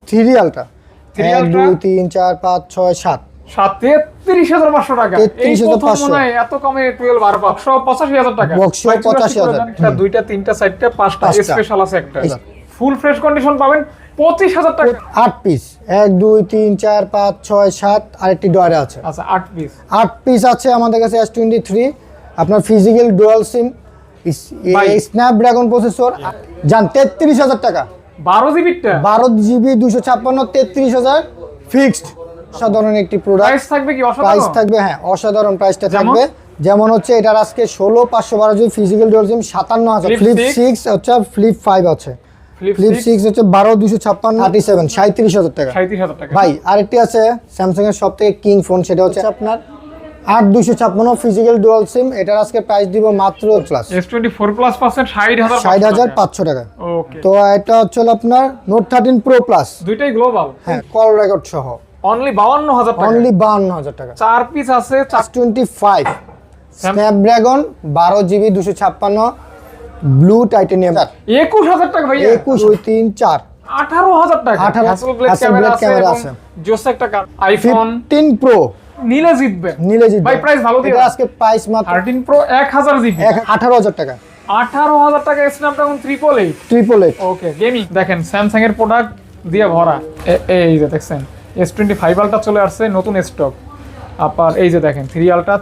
3 ultra 1 2 3 4 5 6 7 33,500 টাকা। এই প্রথম মনে হয় এত কমে 12 12 85,000 টাকা। বক্স 85,000 এটা দুইটা তিনটা চারটা পাঁচটা স্পেশাল আছে একটা। ফুল ফ্রেশ কন্ডিশন পাবেন 25,000 টাকা। 8 পিস 1 2 3 4 5 6 7 আরেকটি ডয়ারে আছে। আচ্ছা 8 পিস 8 পিস আছে আমাদের কাছে S23 আপনার ফিজিক্যাল ডুয়াল সিম স্ন্যাপড্রাগন প্রসেসর জান 33,000 টাকা। 12 জিবি টা 12 জিবি 256 33,000 ফিক্সড। সাধারণ একটি প্রোডাক্ট। প্রাইস থাকবে কি অসাধারণ? প্রাইস থাকবে হ্যাঁ অসাধারণ প্রাইসটা থাকবে। যেমন হচ্ছে এটার আজকে 16,512 জিবি ফিজিক্যাল ডুয়াল সিম 57,000। ফ্লিপ 6 হচ্ছে ফ্লিপ 5 আছে। ফ্লিপ 6 হচ্ছে 12,256 37 37,000 টাকা। 37,000 টাকা। ভাই আরেকটি আছে স্যামসাং এর সবথেকে কিং ফোন, সেটা হচ্ছে আপনার 8256 ফিজিক্যাল ডুয়াল সিম। এটার আজকে প্রাইস দিব মাত্র প্লাস S24 প্লাস পাচ্ছেন 60,500 টাকা। ওকে তো এটা হচ্ছে আপনার নোট 13 প্রো প্লাস, দুইটাই গ্লোবাল। হ্যাঁ কল রেকর্ড সহ অনলি 52,000 টাকা। অনলি 52,000 টাকা। 4 পিস আছে 25 স্ন্যাপড্রাগন 12 জিবি 256 ব্লু টাইটানিয়াম 21,000 টাকা ভাই। 21 2 3 4 18,000 টাকা। 18 Hasselblad Hasselblad ক্যামেরা আছে। আছে। জোস একটা আইফোন 15 প্রো নীলে জিতবে। নিলে জিতবে। ভাই প্রাইস ভালো দিয়ে এটা আজকে প্রাইস মাত্র 13 প্রো 1000 জিবি 18,000 টাকা। 18,000 টাকা স্ন্যাপড্রাগন 888। 888 ওকে গেমিং দেখেন স্যামসাং এর প্রোডাক্ট দিয়ে ভরা। এই যে দেখছেন S25 আলট্রা চলে আসছে নতুন স্টক। আপনার এই যে দেখেন 3 আলট্রা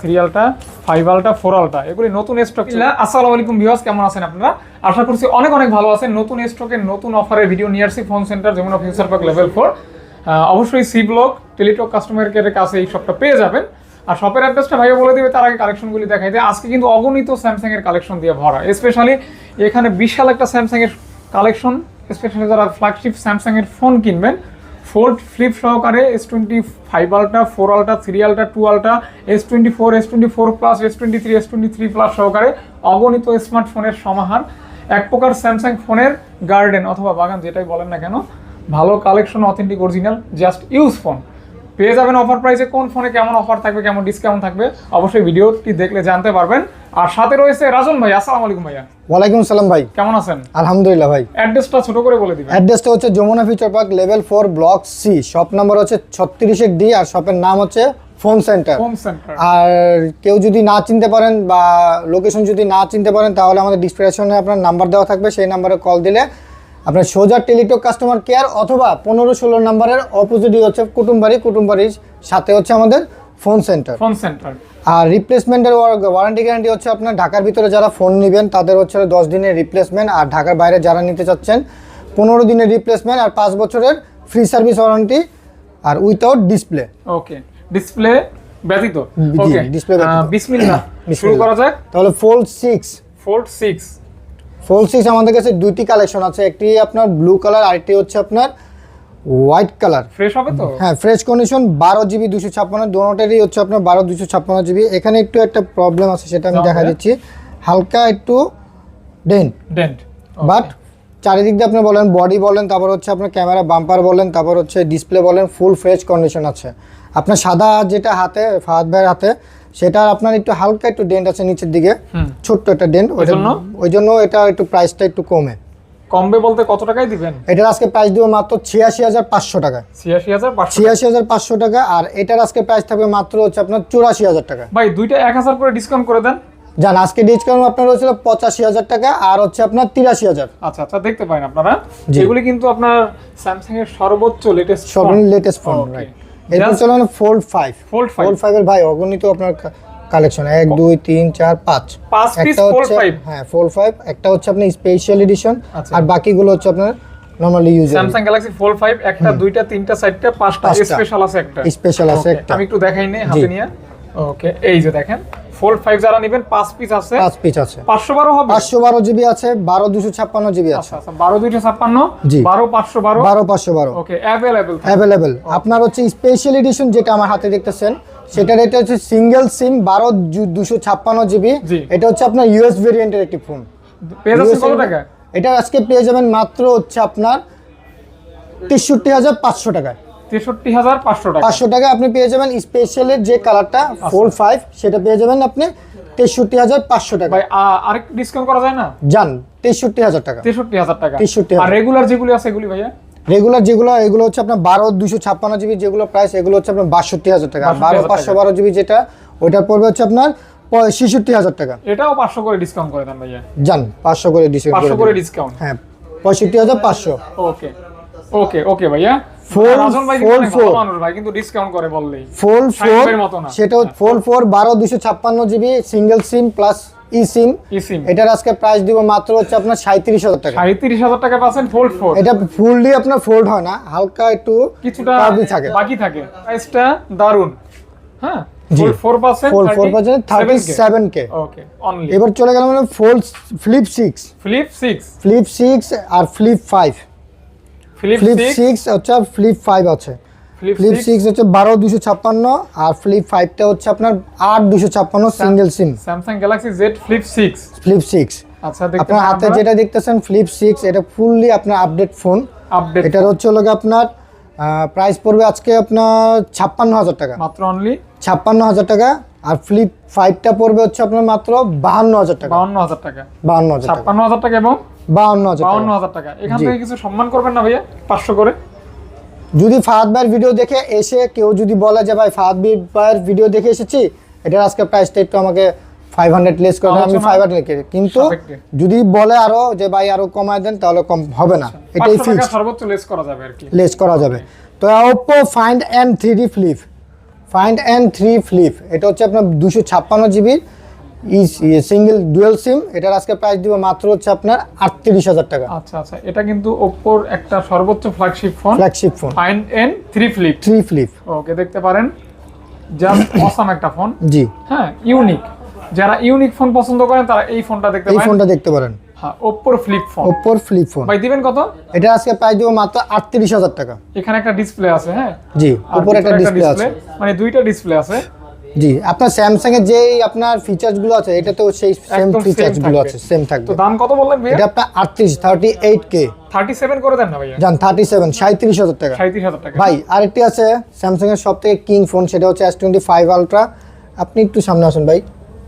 5 আলট্রা 4 আলট্রা এগুলি নতুন স্টক। আসসালামু আলাইকুম ভিউয়ার্স, কেমন আছেন আপনারা? আশা করছি অনেক অনেক ভালো আছেন। নতুন স্টকের নতুন অফারের ভিডিও নিয়ে আসছি phone centre Jamuna future park level 4। অবশ্যই সি ব্লক টেলিটক কাস্টমার কেয়ারের কাছে এই শপটা পেয়ে যাবেন। আর শপের অ্যাড্রেসটা ভাইয়া বলে দিবে, তার আগে কালেকশনগুলি দেখাই যায়। আজকে কিন্তু অগণিত স্যামসাং এর কালেকশন দিয়ে ভরা। স্পেশালি এখানে বিশাল একটা স্যামসাং এর কালেকশন, স্পেশালি যারা ফ্ল্যাগশিপ স্যামসাং এর ফোন কিনবেন ফোল্ড ফ্লিপ সহকারে S25 ultra 4 ultra 3 ultra 2 ultra S24 plus S23 plus সহকারে অগণিত স্মার্টফোনের সমাহার। এক প্রকার স্যামসাং ফোনের গার্ডেন অথবা বাগান যেটাই বলেন না কেন, ভালো collection, authentic original just use phone পেয়ে যাবেন অফার প্রাইসে। কোন ফোনে কেমন অফার থাকবে, কেমন ডিসকাউন্ট থাকবে অবশ্যই ভিডিওটি দেখলে জানতে পারবেন। আর সাথে রয়েছে রাজন ভাই। আসসালামু আলাইকুম ভাইয়া। ওয়ালাইকুম আসসালাম ভাই, কেমন আছেন? আলহামদুলিল্লাহ ভাই। অ্যাড্রেসটা ছোট করে বলে দিবেন। অ্যাড্রেসটা হচ্ছে Jamuna future park level 4 block C, shop number হচ্ছে 36 ডি আর শপের নাম হচ্ছে ফোন সেন্টার। Phone centre. আর কেউ যদি না চিনতে পারেন বা লোকেশন যদি না চিনতে পারেন তাহলে আমাদের ডিসক্রিপশনে আপনার নাম্বার দেওয়া থাকবে, সেই নাম্বারে কল দিলে আপনার সোজা টেলিটক কাস্টমার কেয়ার অথবা 15-16 নাম্বারের অপোজিটই হচ্ছে কুটুমবাড়ির সাথে হচ্ছে আমাদের ফোন সেন্টার। Phone centre. আর রিপ্লেসমেন্টের ওয়ারেন্টি গ্যারান্টি হচ্ছে আপনার ঢাকার ভিতরে যারা ফোন নেবেন তাদের হচ্ছে 10 দিনের রিপ্লেসমেন্ট, আর ঢাকার বাইরে যারা নিতে চাচ্ছেন 15 দিনের রিপ্লেসমেন্ট আর 5 বছরের ফ্রি সার্ভিস ওয়ারেন্টি আর উইথাউট ডিসপ্লে। ওকে ডিসপ্লে ব্যতীত। জি, ওকে ডিসপ্লে ব্যতীত। বিসমিল্লাহ শুরু করা যাক। তাহলে ফোল্ড 6 আমাদের কাছে দুইটি কালেকশন আছে, একটি আপনার ব্লু কালার আরেকটি হচ্ছে আপনার হোয়াইট কালার। ফ্রেশ হবে তো? হ্যাঁ ফ্রেশ কন্ডিশন 12 জিবি 256 দুটোটারই হচ্ছে আপনার 12 256 জিবি। এখানে একটু একটা প্রবলেম আছে সেটা আমি দেখা দিচ্ছি, হালকা একটু ডেন্ট বাট চারিদিক দিয়ে আপনি বলেন বডি বলেন তারপর হচ্ছে আপনার ক্যামেরা বাম্পার বলেন তারপর হচ্ছে ডিসপ্লে বলেন ফুল ফ্রেশ কন্ডিশন আছে। আপনার সাদা যেটা হাতে ফাহাদ ভাইয়ের হাতে সেটা আপনার একটু হালকা একটু ডেন্ট আছে নিচের দিকে, ছোট্ট একটা ডেন্ট, ওই জন্য এটা একটু প্রাইসটা একটু কমবে বলতে কত টাকায় দিবেন? এটার আজকে প্রাইস দিব মাত্র 86,500 টাকা। 86,500 টাকা। আর এটার আজকে প্রাইস থাকবে মাত্র হচ্ছে আপনার 84,000 টাকা। ভাই দুইটা 1000 করে ডিসকাউন্ট করে দেন। জান আজকে ডিসকাউন্ট আপনার হচ্ছে 85,000 টাকা আর হচ্ছে আপনার 83,000। আচ্ছা আচ্ছা দেখতে পারেন আপনারা এগুলি কিন্তু আপনার স্যামসাং এর সর্বোচ্চ লেটেস্ট ফোন রাইট। এরপর চলুন ফোল্ড 5 এর ভাই অগণিত আপনার কালেকশন 1 2 3 4 5 পিস ফোল্ড 5। হ্যাঁ ফোল্ড 5 একটা হচ্ছে আপনার স্পেশাল এডিশন আর বাকিগুলো হচ্ছে আপনার normally user. Samsung Galaxy fold 5 একটা দুইটা তিনটা চারটা পাঁচটা স্পেশাল আছে একটা। আমি একটু দেখাই নে হাতে নিয়ে। ওকে এই যে দেখেন ফোল্ড 5 যারা নেবেন 5 পিস আছে। 512 হবে। 512 জিবি আছে, 12 256 জিবি আছে। আচ্ছা 12 256 12 512 ওকে अवेलेबल। আপনার হচ্ছে স্পেশাল এডিশন যেটা আমার হাতে দেখতেছেন সেটা এটা হচ্ছে সিঙ্গেল সিম 12 256 জিবি। এটা হচ্ছে আপনার ইউএস ভেরিয়েন্টের একটি ফোন। পেয়ে যাচ্ছেন কত টাকা? এটা আজকে পেয়ে যাবেন মাত্র হচ্ছে আপনার 63,500 টাকায়। 63,500 টাকা। 500 টাকা আপনি পেয়ে যাবেন স্পেশালের যে কালারটা ফোল্ড 5 সেটা পেয়ে যাবেন আপনি 63,500 টাকা। ভাই আরেক ডিসকাউন্ট করা যায় না? জান 63,000 টাকা। 63,000 টাকা। আর রেগুলার যেগুলি আছে এগুলি ভাইয়া রেগুলার যেগুলো এগুলো হচ্ছে আপনার 12/256 GB যেগুলো প্রাইস, এগুলো হচ্ছে আপনার 62,000 টাকা। 12/512 GB যেটা ওইটা পড়বে হচ্ছে আপনার 66,000 টাকা। এটাও 500 করে ডিসকাউন্ট করে দেন ভাইয়া। জান 500 করে ডিসকাউন্ট 500 করে ডিসকাউন্ট। হ্যাঁ 65,500। ওকে ওকে ওকে ভাইয়া। রাজন ভাই কিন্তু অনেক ভালো মানুষ ভাই, কিন্তু ডিসকাউন্ট করে বললেই ফুল 4 মতো না। সেটা ফুল 4 12/256 GB single SIM plus e সিম। এটার আজকে প্রাইস দিব মাত্র হচ্ছে আপনার 37,000 টাকা। 37,000 টাকা পাচ্ছেন ফোল্ড 4। এটা ফুললি আপনার ফোল্ড হয় না, হালকা একটু কিছুটা থাকে বাকি থাকে। প্রাইসটা দারুন। হ্যাঁ fold 4% fold 4% 37K। Okay only. এবার চলে গেলাম মানে ফোল্ড ফ্লিপ 6 ফ্লিপ 6 আর ফ্লিপ 5। ফ্লিপ 6 হচ্ছে ফ্লিপ 5 আছে। ফ্লিপ 6 হচ্ছে 12/256 আর ফ্লিপ 5টা হচ্ছে আপনার 8/256 সিঙ্গেল সিম। Samsung Galaxy Z Flip 6। Flip 6 আচ্ছা দেখতে আপনার হাতে যেটা দেখতেছেন ফ্লিপ 6, এটা ফুললি আপনার আপডেট ফোন। এটার হচ্ছে হলো আপনার প্রাইস পড়বে আজকে আপনার 56,000 টাকা মাত্র, অনলি 56,000 টাকা। আর ফ্লিপ 5টা পড়বে হচ্ছে আপনার মাত্র 52,000 টাকা। 52,000 টাকা 52,000 টাকা 56,000 টাকা এবং 52,000 টাকা। এখান থেকে কিছু সম্মান করবেন না ভাইয়া 500 করে? যদি ফাহাদ ভাইয়ের ভিডিও দেখে এসে কেউ যদি বলে যে ভাই ফাহাদ ভাইয়ের ভিডিও দেখে এসেছি, এটার আজকে প্রাইসটা একটু আমাকে 500 লেস করে দেন, আমি 500 লিখে। কিন্তু যদি বলে আরো যে ভাই আরো কমায় দেন, তাহলে কম হবে না, এটাই ফিক্স। সর্বোচ্চ লেস করা যাবে আর কি, লেস করা যাবে। তো Oppo Find N3 Flip, Find N3 Flip এটা হচ্ছে আপনার 256 GB সিঙ্গেল ডুয়াল সিম। এটার আজকে প্রাইস দিব মাত্র হচ্ছে আপনার 38,000 টাকা। আচ্ছা আচ্ছা, এটা কিন্তু Oppoর একটা সর্বোচ্চ flagship phone Find N3 Flip। ওকে দেখতে পারেন, জাস্ট অসাম একটা ফোন। জি হ্যাঁ, ইউনিক। যারা ইউনিক ফোন পছন্দ করেন তারা এই ফোনটা দেখতে পারেন। হ্যাঁ, Oppoর ফ্লিপ ফোন। ভাই দিবেন কত? এটা আজকে প্রাইস দিব মাত্র 38,000 টাকা। এখানে একটা ডিসপ্লে আছে। হ্যাঁ জি, উপরে একটা ডিসপ্লে আছে, মানে দুইটা ডিসপ্লে আছে। জি, আপনার স্যামসাং এর যেই আপনার ফিচারস গুলো আছে, এটা তো সেই সেম ফিচারস গুলো আছে, সেম থাকবে। তো দাম কত বললেন ভাই? এটা আপনার 38K 37 করে দেন না ভাইয়া। জান 37 37,000 টাকা। 37,000 টাকা। ভাই আরেকটি আছে স্যামসাং এর সবথেকে কিং ফোন, সেটা হচ্ছে S25 আলট্রা। আপনি একটু সামনে আসুন ভাই,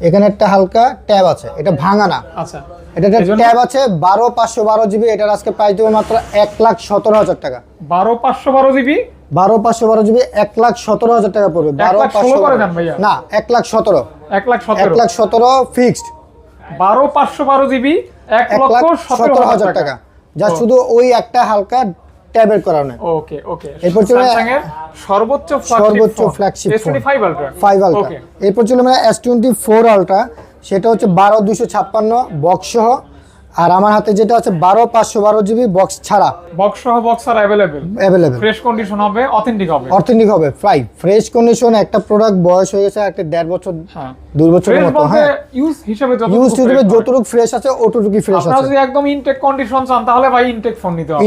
এখানে একটা হালকা ট্যাব আছে, এটা ভাঙা না। আচ্ছা, এটা ট্যাব আছে 12/512 GB। এটার আজকে প্রাইস দেব মাত্র 1,17,000 টাকা। 12/512 GB 12/512 GB 1,17,000 টাকা পড়বে। 12/512 করে দেন ভাইয়া। না 1,17,000 1,17,000 ফিক্সড। 12/512 GB 1,17,000 টাকা, যা শুধু ওই একটা হালকা ট্যাবের কারণে। ওকে ওকে। এরপর চলে স্যামসাং এর সর্বোচ্চ flagship phone S25 ultra 5 ultra. এরপর চলে মানে S24 আলট্রা, সেটা হচ্ছে 12/256 বক্স সহ। আর আমার হাতে যেটা আছে 12/512 GB বক্স ছাড়া। বক্স সহ বক্স আর अवेलेबल। ফ্রেশ কন্ডিশন হবে, অথেন্টিক হবে প্রায় ফ্রেশ কন্ডিশন। একটা প্রোডাক্ট বয়স হয়ে গেছে একটা 1.5 বছর 2 বছরের মতো। হ্যাঁ, ইউজ হিসেবে যতটুকু ফ্রেশ আছে অতটুকুই ফ্রেশ আছে। আপনারা যদি একদম ইনটেক কন্ডিশন চান তাহলে ভাই ইনটেক ফোন নিতে হবে।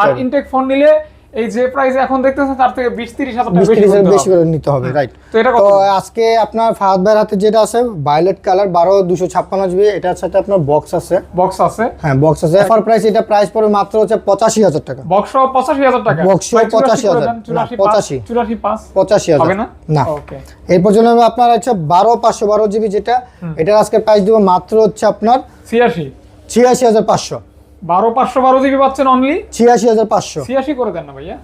আর ইনটেক ফোন নিলে এই যে প্রাইস এখন দেখতেছেন তার থেকে 20-30,000 টাকা বেশি করে নিতে হবে, রাইট। তো আজকে আপনার ফাহাদ ভাইয়ের হাতে যেটা আছে ভায়োলেট কালার 12/256 GB, এটার সাথে আপনার বক্স আছে। হ্যাঁ, বক্স আছে। অফার প্রাইস, এটা প্রাইস পড়ে মাত্র হচ্ছে 85,000 টাকা। বক্স 85,000 টাকা। বক্স 85,000 85,000 হবে না? না। ওকে, এরপর জন্য আপনার আছে 12/512 GB যেটা, এটার আজকে প্রাইস দিব মাত্র হচ্ছে আপনার 86,500। 12/512 GB পাচ্ছেন অনলি 86,500। 86 করে দেন না ভাইয়া।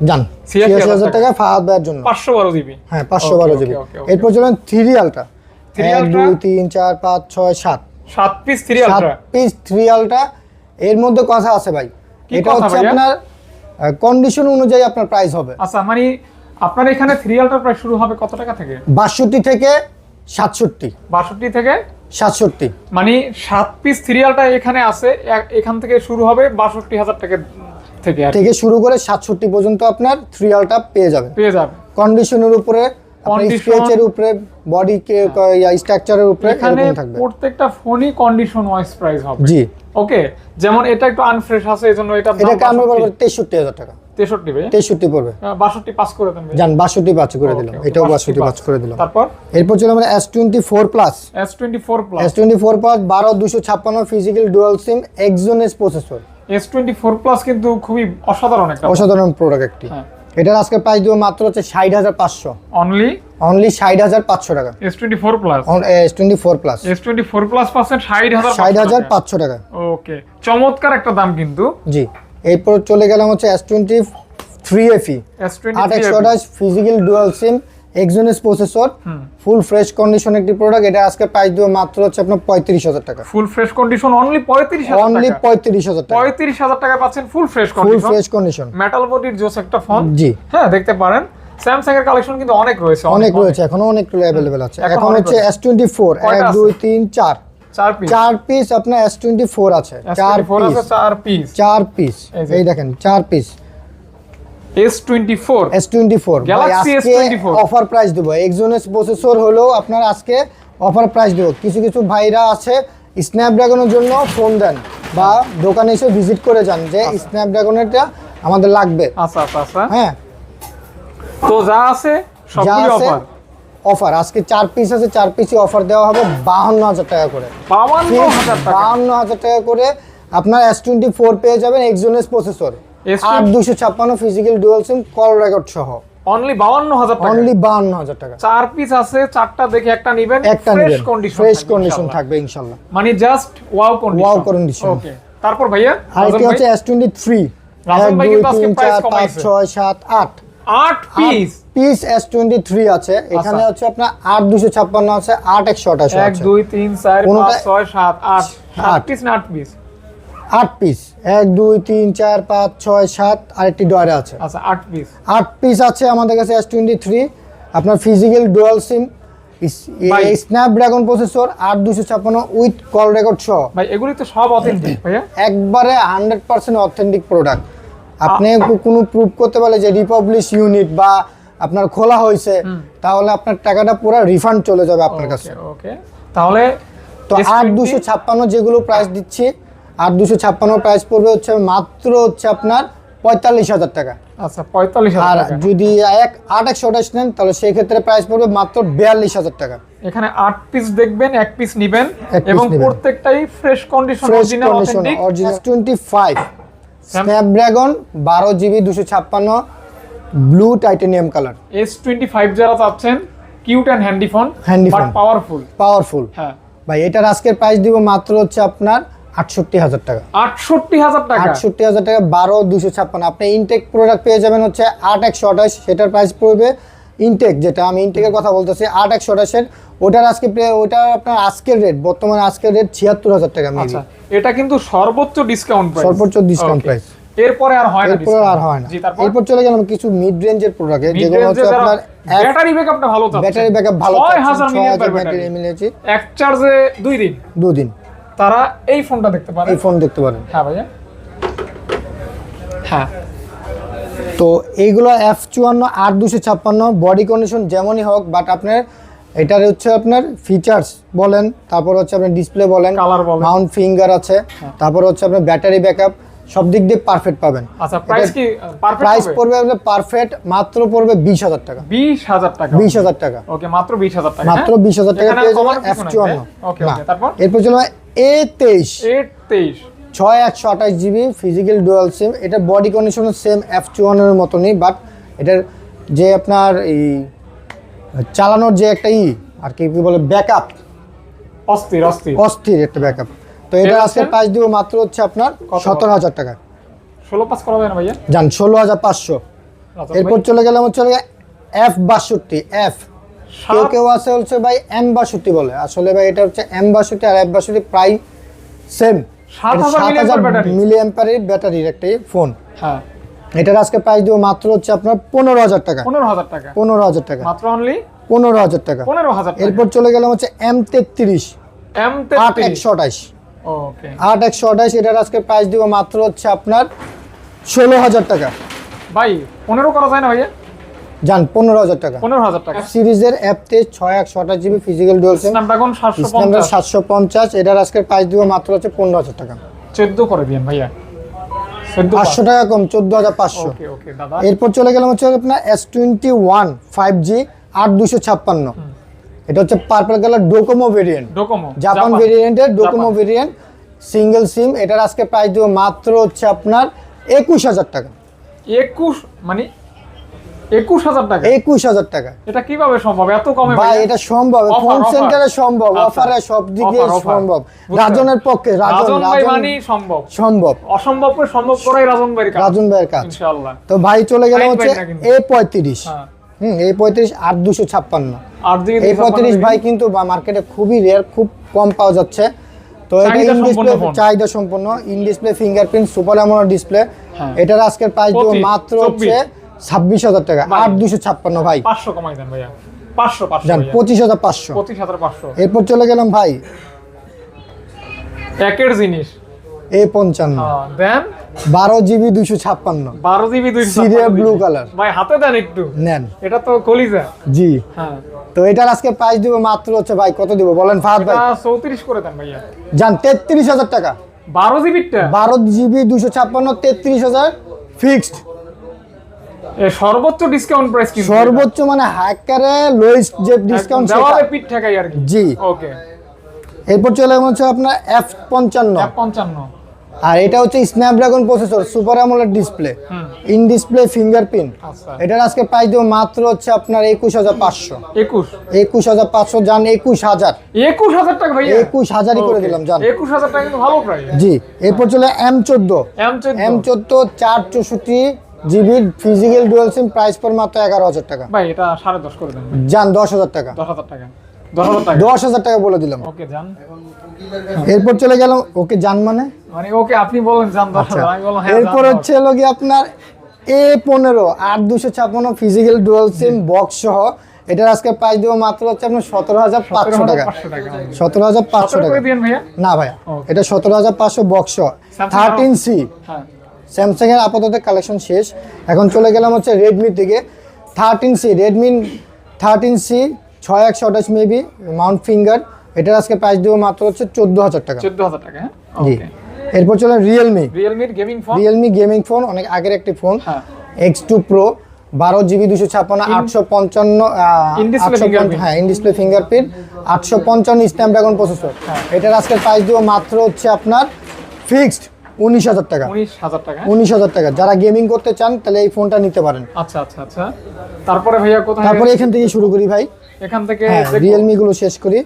জান 86,000 টাকা ফাহাদ ভাইয়ের জন্য। 512 GB। হ্যাঁ, 512 GB। এরপর চলেন 3 ultra. 1 2 3 4 5 6 7 piece 3 ultra. 7 piece 3 ultra. এর মধ্যে কথা আছে ভাই, এটা হচ্ছে আপনার কন্ডিশন অনুযায়ী আপনার প্রাইস হবে। আচ্ছা, মানে আপনার এখানে 3 আলট্রা প্রাইস শুরু হবে কত টাকা থেকে? 62 থেকে 67। 62 থেকে 67, মানে 7 পিস 3 আলট্রা এখানে আছে। এখান থেকে শুরু হবে 62,000 টাকা থেকে শুরু করে 67 পর্যন্ত আপনার 3 আলট্রা পেয়ে যাবে। কন্ডিশনের উপরে, স্পেসের উপরে, বডি স্ট্রাকচারের উপরে এরকম থাকবে। প্রত্যেকটা ফোনই কন্ডিশন ওয়াইজ প্রাইস হবে। জি, ওকে। যেমন এটা একটু আনফ্রেশ আছে, এজন্য এটা আমরা বলবো 63,000 টাকা। 63 পড়বে। 62 পাস করে দেন। জান 62 পাস করে দিলাম, এটাও 62 পাস করে দিলাম। তারপর এরপর চলে আমরা S24 plus. S24 plus 12/256 physical dual SIM Exynos processor. S24 plus কিন্তু খুবই অসাধারণ প্রোডাক্ট একটি। এটার আজকে প্রাইস দিব মাত্র হচ্ছে 60,500। অনলি 60,500 টাকা। S24 প্লাস S24 প্লাস পাচ্ছেন 60,500 টাকা। ওকে, চমৎকার একটা দাম কিন্তু। জি, এরপর চলে গেলাম হচ্ছে S23 FE 828 physical dual SIM Exynos processor, full fresh condition একটি প্রোডাক্ট। এটা আজকে প্রাইস দিব মাত্র হচ্ছে আপনার 35,000 টাকা। ফুল ফ্রেশ কন্ডিশন অনলি 35,000 টাকা। অনলি 35,000 টাকা। 35,000 টাকা পাচ্ছেন ফুল ফ্রেশ ফুল কন্ডিশন। ফ্রেশ কন্ডিশন মেটাল বডির জোস একটা ফোন। জি হ্যাঁ, দেখতে পারেন স্যামসাং এর কালেকশন কিন্তু অনেক রয়েছে, অনেক রয়েছে, এখনো অনেকগুলো अवेलेबल আছে। এখন হচ্ছে S24 1 2 3 4 চার পিস আপনার S24 আছে, 4 পিস 4 পিস এই দেখেন 4 piece S24 Galaxy S24 offer price দেব। এক্সিনোস প্রসেসর হলো আপনার আজকে অফার প্রাইস দেব। কিছু কিছু ভাইরা আছে স্ন্যাপড্রাগনের জন্য ফোন দেন বা দোকানে এসে ভিজিট করে যান যে স্ন্যাপড্রাগনেরটা আমাদের লাগবে। আচ্ছা আচ্ছা আচ্ছা, হ্যাঁ তো যা আছে সবগুলো অফার। অফার আজকে 4 পিস আছে, 4 পিসই অফার দেওয়া হবে 52,000 টাকা করে। 52,000 টাকা করে আপনার S24 পেয়ে যাবেন এক্সিনোস প্রসেসর 8256 ফিজিক্যাল ডুয়াল সিম কল রেকর্ড সহ। অনলি 52,000 টাকা। অনলি 52,000 টাকা। 4 পিস আছে, 4টা দেখে একটা নেবেন, ফ্রেশ কন্ডিশন থাকবে ইনশাআল্লাহ। মানে just wow condition. Wow condition. Okay, তারপর ভাইয়া আরেকটি হচ্ছে S23 রাজন 1 ভাই 2 কিন্তু আজকে 3 প্রাইস 4 5 কমাইছে। 6 7 8 8 পিস পিস S23 আছে। এখানে হচ্ছে আপনার 8256 আছে, 8128 1 আছে। 2 3 4 5 6 7 8 8 পিস না 8 পিস 8 পিস 1 2 3 4 5 6 7 আরেকটি ডয়ারে আছে। আচ্ছা 8 পিস 8 পিস আছে আমাদের কাছে S23 আপনার physical dual SIM Snapdragon processor 8256 with call record সহ। ভাই এগুলি তো সব অথেন্টিক ভাইয়া, একবারে 100% অথেন্টিক প্রোডাক্ট। আপনি কোনো প্রুফ করতে পারলে যে রিপাবলিশ ইউনিট বা আপনার খোলা হয়েছে, তাহলে আপনার টাকাটা পুরো রিফান্ড চলে যাবে আপনার কাছে। ওকে, তাহলে তো 8256 যেগুলো প্রাইস দিচ্ছি, 8256 প্রাইস পড়বে হচ্ছে মাত্র হচ্ছে আপনার 45,000 টাকা। আচ্ছা 45,000 আর টাকা। যদি 128 নেন তাহলে সেই ক্ষেত্রে প্রাইস পড়বে মাত্র 42,000 টাকা। এখানে 8 পিস দেখবেন, 1 পিস নেবেন এক piece এবং নিবেন। প্রত্যেকটাই fresh condition fresh original condition authentic. Original 25 Snapdragon 12GB 256 blue titanium colour. S25 যারা চাচ্ছেন cute and handy phone, Handy but phone। Powerful. হ্যাঁ ভাই এটার আজকের প্রাইস দিব মাত্র হচ্ছে আপনার 68,000 টাকা। 68,000 টাকা। 68,000 টাকা 12256। আপনি ইনটেক প্রোডাক্ট পেয়ে যাবেন হচ্ছে 8128, সেটার প্রাইস পড়বে ইনটেক, যেটা আমি ইনটেকের কথা বলতেছি 8128 এর ওটার আপনার আজকের রেট, বর্তমানে আজকের রেট 76,000 টাকা। আচ্ছা, এটা কিন্তু সর্বোচ্চ ডিসকাউন্ট প্রাইস। সর্বোচ্চ ডিসকাউন্ট প্রাইস। এরপরে আর হয় না, এরপর আর হয় না। জি, তারপর এরপর চলে গেলাম কিছু মিড রেঞ্জের প্রোডাক্টে, যেগুলো হচ্ছে আপনার ব্যাটারি ব্যাকআপটা ভালো চাচ্ছেন। ব্যাটারি ব্যাকআপ ভালো 6000 মিলিয়ন ব্যাটারি মিলেছে, এক চার্জে 2 দিন। 2 দিন তারা এই ফোনটা দেখতে পারে। এই ফোন দেখতে পারেন। হ্যাঁ ভাইয়া, হ্যাঁ। তো এইগুলো F54 8256 বডি কন্ডিশন যেমনই হোক, বাট আপনার এটার হচ্ছে আপনার ফিচার্স বলেন, তারপর হচ্ছে আপনার ডিসপ্লে বলেন, কালার বলেন, মাউন্ট ফিঙ্গার আছে, তারপর হচ্ছে আপনার ব্যাটারি ব্যাকআপ সব দিক দিয়ে পারফেক্ট পাবেন। আচ্ছা, প্রাইস কি পারফেক্ট? প্রাইস পড়বে আপনার পারফেক্ট মাত্র পড়বে 20,000 টাকা। 20,000 টাকা। 20,000 টাকা। ওকে, মাত্র 20,000 টাকা। মাত্র 20,000 টাকা পেয়ে যাবেন F54। ওকে ওকে, তারপর এরপর চলবে A23 A23 6 ফিজিক্যাল ডুয়াল সিম। এটা বডি কন্ডিশন সেম F54 এর মতনই, বাট এটার যে আপনার এই চালানোর যে একটা আর কি বলে ব্যাকআপ, অস্থির একটা ব্যাকআপ। তো এটা আজকে প্রাইস দিব মাত্র হচ্ছে আপনার 17,000 টাকা। 16 পাস করা যায় না ভাইয়া? জান 16,500। এরপর চলে গেলাম হচ্ছে F62 F, কেউ আছে হচ্ছে ভাই M62 বলে, আসলে ভাই এটা হচ্ছে M62 আর F62 প্রায় সেম। 7000 মিলি অ্যাম্পিয়ারের ব্যাটারির একটা ফোন। হ্যাঁ, এটার আজকে প্রাইস দিব মাত্র হচ্ছে আপনার 15,000 টাকা। 15,000 টাকা। 15,000 টাকা মাত্র অনলি 15,000 টাকা। 15,000 টাকা। এরপর চলে গেলাম হচ্ছে M33 8128। ওকে, 8128 এটার আজকে প্রাইস দিব মাত্র হচ্ছে আপনার 16,000 টাকা। ভাই 15 করা যায় না ভাইয়া? জান 15,000 টাকা। 15,000 টাকা। সিরিজের F23 6 ফিজিক্যাল ডুয়াল সিম স্ন্যাপড্রাগন 750। এটার আজকে প্রাইস দিব মাত্র হচ্ছে 15,000 টাকা। 14 করে দিন ভাইয়া। 500 টাকা কম, 14,500। ওকে ওকে দাদা। এরপর চলে গেলাম হচ্ছে আপনার S21 5G 8256। এটা হচ্ছে purple colour Docomo variant, Japan ভেরিয়েন্টের ডোকোমো ভেরিয়েন্ট সিঙ্গেল সিম। এটার আজকে প্রাইস দিব মাত্র হচ্ছে আপনার 21,000 টাকা। 21 মানে 21000 টাকা 21000 টাকা। এটা কিভাবে সম্ভব এত কমে ভাই? এটা সম্ভব, ফোন সেন্টারে সম্ভব, আচ্ছা। অফারে সব দিকে সম্ভব, রাজনের পক্ষে। রাজন ভাই মানে সম্ভব, সম্ভব, অসম্ভবকে সম্ভব করাই রাজন ভাইয়ের কাজ, রাজন ভাইয়ের কাজ ইনশাআল্লাহ। তো ভাই চলে গেল ফাইন হচ্ছে ভাই না কিন্তু। A35, A35 8256। 8GB A35 ভাই কিন্তু মার্কেটে খুবই রেয়ার, খুব কম পাওয়া যাচ্ছে। তো এটা চাহিদা ইন সম্পন্ন ডিসপ্লে, ফোন। চাহিদা সম্পন্ন in display fingerprint super AMOLED display. এটার আজকের প্রাইস দিব 25, মাত্র হচ্ছে 26000 টাকা। 8256 ভাই, 500 কমাই দেন ভাইয়া, 500 জান 25500। 25500। এরপর চলে গেলাম ভাই একের জিনিস A55, দেন 12GB 256, 12GB 256 serial blue colour. ভাই হাতে দেন একটু, নেন। এটা তো কলিজা। জি, হ্যাঁ তো এটার আজকে প্রাইস দিব মাত্র হচ্ছে ভাই কত দিব বলেন ফাহাদ ভাই? 34 করে দেন ভাইয়া। জান 33000 টাকা। 12GB টা 12GB 256, 33000 ফিক্সড। এ সর্বোচ্চ ডিসকাউন্ট প্রাইস কিন্তু সর্বোচ্চ মানে হাইকারে লোয়েস্ট যে ডিসকাউন্ট সেটা। দেওয়ালে পিঠ ঠেকাই আর কি। জি। ওকে। এরপর চলে গেছে হচ্ছে আপনার F55, 55। আর এটা হচ্ছে Snapdragon processor, super AMOLED display, in display fingerprint. আচ্ছা। এটার আজকে প্রাইস দেব মাত্র হচ্ছে আপনার 21500। 21 21500 জান 21000। 21000 টাকা ভাইয়া, 21000ই করে দিলাম জান। 21000 টাকা কিন্তু ভালো প্রাইস। জি। এরপর চলে M14, M14 464GB physical dual সিম, প্রাইস পর মাত্র 11000 টাকা। ভাই এটা 10.5 করে দেন জান 10000 টাকা। 10000 টাকা, 10000 টাকা। 10000 টাকা বলে দিলাম। ওকে জান। এরপর চলে গেলাম ওকে জান মানে মানে ওকে আপনি বলেন জান 10000, আমি বললাম হ্যাঁ। এরপর হচ্ছে হলো কি আপনার A15 8256 physical dual SIM box সহ। এটার আজকে প্রাইস দেব মাত্র হচ্ছে আপনার 17500 টাকা। 17500 টাকা করে দিন ভাইয়া। না ভাইয়া, এটা 17500 বক্স সহ। Samsung 13C। হ্যাঁ স্যামসাং এর আপাতত কালেকশন শেষ। এখন চলে গেলাম হচ্ছে রেডমি থেকে। 13C, Redmi 13C 6128 maybe Mount finger. এটার আজকে প্রাইস দেব মাত্র হচ্ছে 14000 টাকা। 14000 টাকা। হ্যাঁ জি। ওকে। এরপর চলে Realme gaming phone. Realme gaming phone, অনেক আগের একটি ফোন। হ্যাঁ। X2 Pro 12GB 256 855 In display fingerprint। হ্যাঁ in display fingerprint 855 Snapdragon processor. এটার আজকের প্রাইস দেব মাত্র হচ্ছে আপনার ফিক্সড 19000 টাকা। 19000 টাকা। 19000 টাকা। যারা গেমিং করতে চান তাহলে এই ফোনটা নিতে পারেন। আচ্ছা আচ্ছা আচ্ছা। তারপরে ভাইয়া কোথায়? তারপরে এখান থেকে শুরু করি ভাই। এখান থেকে রিয়েলমি গুলো শেষ করি।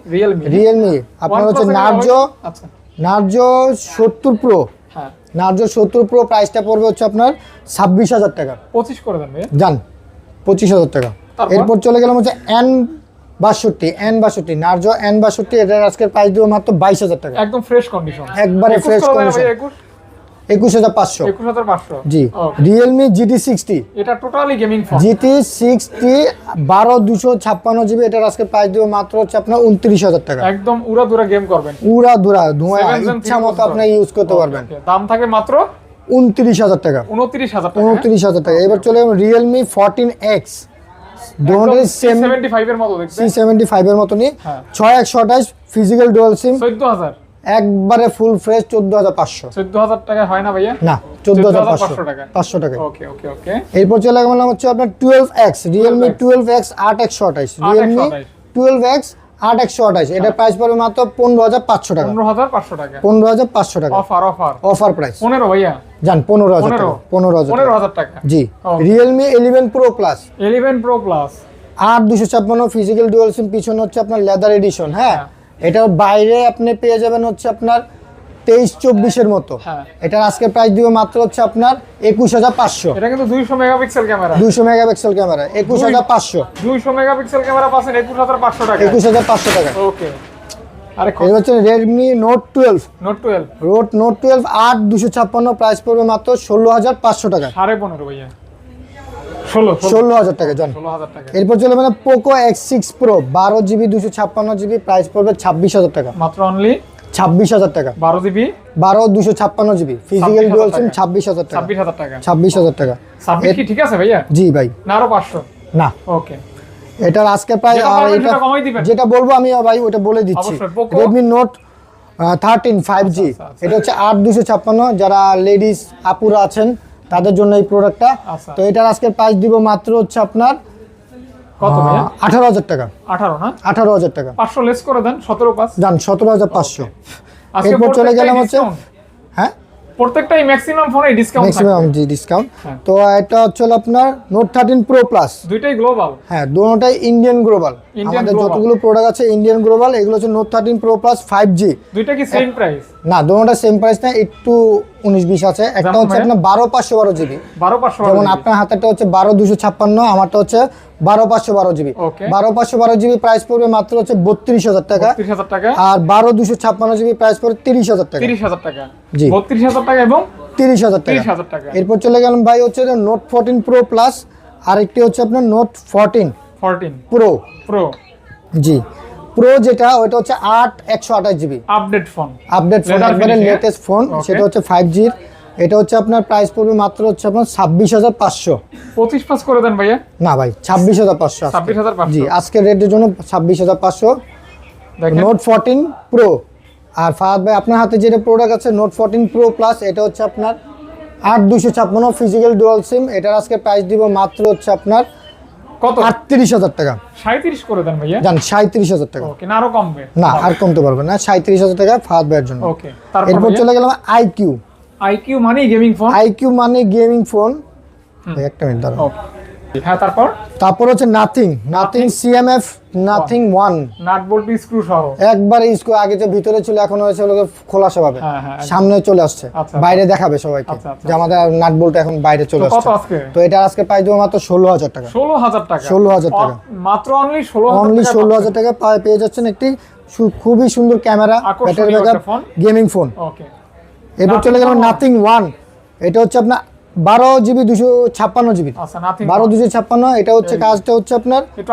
রিয়েলমি আপনার হচ্ছে নার্জো। আচ্ছা। Narzo 70 pro. হ্যাঁ। নার্জো 70 প্রো প্রাইসটা পড়বে হচ্ছে আপনার 26000 টাকা। 25 করে দেন ভাইয়া। জান 25000 টাকা। তারপর? এরপর চলে গেলাম হচ্ছে N62 নার্জো N62। এটার আজকের প্রাইস দেব মাত্র 22000 টাকা। একদম ফ্রেশ কন্ডিশন। একবারে ফ্রেশ কন্ডিশন। 21500। 21500। জি। Realme GT60। এটা totally gaming phone. GT60 12256GB। এটার আজকে প্রাইস দেব মাত্র হচ্ছে আপনার 29000 টাকা। একদম উড়াদুরা গেম করবেন। উড়াধুরা ধোঁয়া 7 Gen ইচ্ছা মতো আপনি ইউজ করতে পারবেন। দাম থাকে মাত্র 29000 টাকা। 29000 টাকা। 29000 টাকা। এবার চলে রিয়েলমি 14X। দুটোই সেম 75 এর মতো দেখতে। C75 এর মতনই। হ্যাঁ। 6128 ফিজিক্যাল ডুয়াল সিম, 14000। একবারে ফুল ফ্রেশ 14500। 14000 টাকা হয় না ভাইয়া? না 14500 টাকা। 500 টাকা। ওকে ওকে ওকে। এরপর চলে গেলাম হচ্ছে আপনার 12X, Realme 12X 8128, Realme 12X 8128। এটা প্রাইস পড়বে মাত্র 15500 টাকা। 15500 টাকা। 15500 টাকা অফার অফার অফার প্রাইস। 15 ভাইয়া। জান 15000 টাকা। 15000 টাকা। জি। Okay. Realme 11 pro plus 11 pro plus 8256 physical dual SIM, পিছনে হচ্ছে আপনার লেদার এডিশন। হ্যাঁ, এটার বাইরে আপনি পেয়ে যাবেন হচ্ছে আপনার 23-24 এর মতো। হ্যাঁ। এটার আজকে প্রাইস দিব মাত্র হচ্ছে আপনার 21500। এটা কিন্তু 200 megapixel camera. 200 megapixel camera 21500। 200 megapixel camera পাচ্ছেন 21500 টাকা। 21500 টাকা। ওকে। আরে এই হচ্ছে Redmi Note 12। Note 12 Note 12 8256, price পড়বে মাত্র 16500 টাকা। 15.5 ভাইয়া। 16000 টাকা জান। 16000 টাকা। এরপর চলে মানে Poco X6 Pro 12GB 256GB, price পড়বে 26000 টাকা। মাত্র অনলি 26000 টাকা। 12 জিবি 256GB ফিজিক্যাল ডুয়াল সিম 26000 টাকা। 26000 টাকা। 26000 টাকা। সাবমিট কি ঠিক আছে ভাইয়া? জি ভাই। না আরো 500? না, ওকে। এটার আজকে প্রায় যেটা আর বলবেন এটা সেটা কমাই দিবেন। যেটা বলবো আমি ভাই ওটা বলে দিচ্ছি। অবশ্যই, Poco Redmi Note 13 5G। আচ্ছা। এটা হচ্ছে 8256, যারা লেডিস আপুরা আছেন তাদের জন্য এই প্রোডাক্টটা। আচ্ছা। তো এটার আজকে প্রাইস দিব মাত্র হচ্ছে আপনার কত ভাইয়া? 18000 টাকা। 18 না? 18000 টাকা। 500 লেস করে দেন 17.5। জান 17500। আজকে এরপর চলে গেলাম হচ্ছে discount। হ্যাঁ প্রত্যেকটাই ম্যাক্সিমাম ফোনে ডিসকাউন্ট থাকবে। ম্যাক্সিমাম জি ডিসকাউন্ট। তো এটা হচ্ছে হলো আপনার নোট 13 প্রো প্লাস, দুইটাই গ্লোবাল। হ্যাঁ দুটোটাই ইন্ডিয়ান গ্লোবাল। আমাদের যতগুলো প্রোডাক্ট আছে ইন্ডিয়ান গ্লোবাল, এগুলো হচ্ছে নোট 13 প্রো প্লাস 5G। দুইটা কি সেম প্রাইস? না, দুটোটা সেম প্রাইস না, একটু 19-20 আছে। একটা হচ্ছে আপনার 12/512 GB, 12/512 যেমন আপনার হাতেরটা হচ্ছে 12/256, আমারটা হচ্ছে 12/512 GB। 12/512 GB প্রাইস পড়বে মাত্র হচ্ছে 32,000 টাকা, 32,000 টাকা। আর 12/256 GB প্রাইস পড়বে 30,000 টাকা। 30,000 টাকা জি, 32,000 টাকা এবং 30,000 টাকা। 30,000 টাকা। এরপর চলে গেলাম ভাই হচ্ছে নোট 14 প্রো প্লাস, আর একটি হচ্ছে আপনার নোট 14 প্রো। জি, প্রো যেটা ওটা হচ্ছে 8/128 GB update phone, update phone, একবারে লেটেস্ট ফোন। সেটা হচ্ছে 5G। এটা হচ্ছে আপনার প্রাইস পড়বে মাত্র হচ্ছে আপনার 26,500। 25 করে দেন ভাইয়া। না ভাই, 26,500। 26,500 জি, আজকের রেটের জন্য 26,500 নোট 14 প্রো। আর ফাহাদ ভাই আপনার হাতে যেটা প্রোডাক্ট আছে নোট 14 প্রো প্লাস, এটা হচ্ছে আপনার 8/256 ফিজিক্যাল ডুয়াল সিম। এটার আজকে প্রাইস দিব মাত্র হচ্ছে আপনার কত? 38,000 টাকা। 37 করে দেন ভাইয়া। জান 37,000 টাকা। ওকে, না আরো কমবে? না, আর কমতে পারবে না, 37,000 টাকা ফাহাদ ভাইয়ের জন্য। ওকে, এরপর চলে গেলাম আইকিউ। আইকিউ মানে গেমিং ফোন। আইকিউ মানে গেমিং ফোন। একটা মিনিট দাঁড়ান। ওকে, হ্যাঁ তারপর হচ্ছে নাথিং CMF নাথিং 1, নাট বল্টু স্ক্রু সহ একবার স্ক্রু আগে যে ভিতরে ছিল এখন হয়েছে লোকে খোলা স্বভাবে, সামনে চলে আসছে, বাইরে দেখাবে সবাইকে যে আমাদের নাট বল্ট এখন বাইরে চলে আসছে। তো এটা আজকে প্রাইস দেবো মাত্র 16,000 টাকা। 16,000 টাকা, 16,000 টাকা মাত্র অনলি 16,000 টাকা পেয়ে যাচ্ছেন একটি খুবই সুন্দর camera, battery backup gaming phone. Okay, এরপর চলে গেলাম নাথিং 1। এটা হচ্ছে আপনার 12GB 256 GB। আচ্ছা, নাথিং 12/256। এটা হচ্ছে কাজটা হচ্ছে আপনার একটু